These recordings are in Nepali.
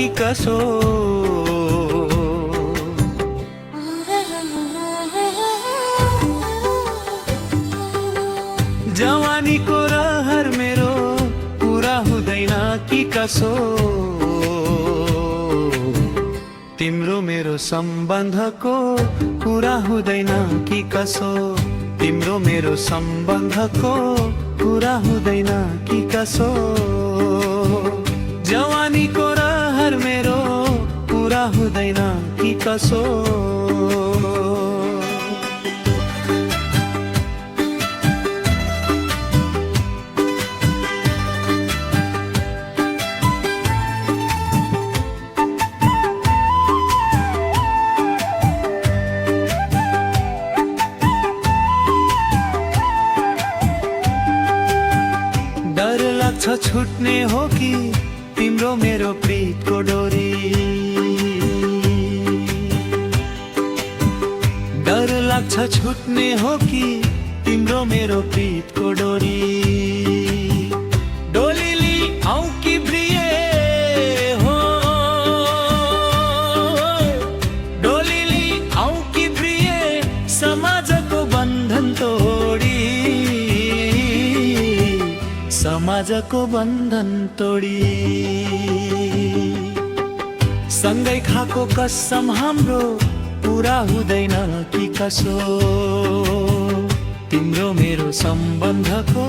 कि कसो। जवानीको रहर मेरो पुरा हुँदैन कि कसो। तिम्रो मेरो सम्बन्धको पुरा हुँदैन कि कसो। तिम्रो मेरो सम्बन्धको पुरा हुँदैन कि कसो। जवानीको रहर मेरो पुरा हुँदैन कि कसो। डर लाग्छ छुट्ने हो कि तिम्रो मेरो प्रीतको डोरी। डर लाग्छ छुट्ने हो कि तिम्रो मेरो प्रीतको डोरी। डोलीली आऊ कि प्रिय हो। डोलीली आऊ कि प्रिय समाजको बन्धन तोडी। समाजको बन्धन तोडी। सँगै खाको कसम हाम्रो पुरा हुँदैन कि कसो। तिम्रो मेरो सम्बन्धको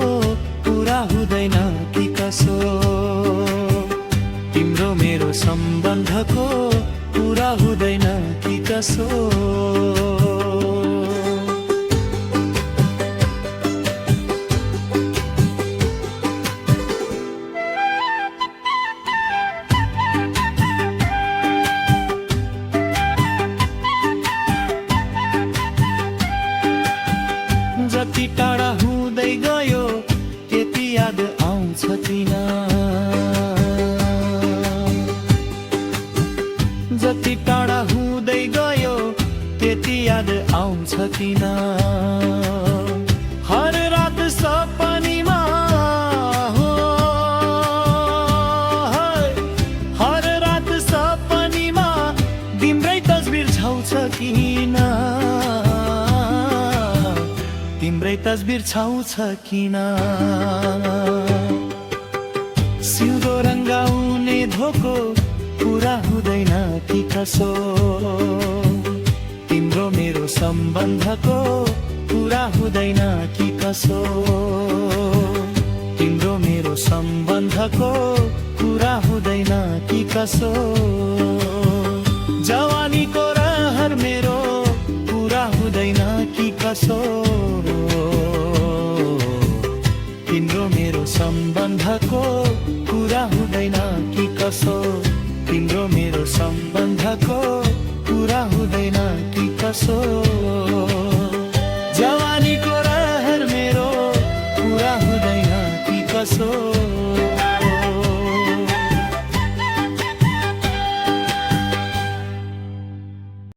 पुरा हुँदैन कि कसो। तिम्रो मेरो सम्बन्धको पुरा हुँदैन कि कसो। जति टाढा हुँदै गयो त्यति याद आउँछ किन। जति टाढा हुँदै गयो त्यति याद आउँछ किन। हर रात सपनीमा हो। हर रात सपनीमा तिम्रै तस्बिर छाउँछ किन। तिम्रै तस्बिर छाउँछ किन। सिउँदो रङ्गाउने धोको पुरा हुँदैन कि कसो। तिम्रो मेरो सम्बन्धको पुरा हुँदैन कि कसो। तिम्रो मेरो सम्बन्धको पुरा हुँदैन कि कसो। जवानीको रहर मेरो पुरा हुँदैन कि कसो। तिम्रो मेरो सम्बन्धको पुरा हुँदैन कि कसो। तिम्रो मेरो सम्बन्धको पुरा हुँदैन कि कसो।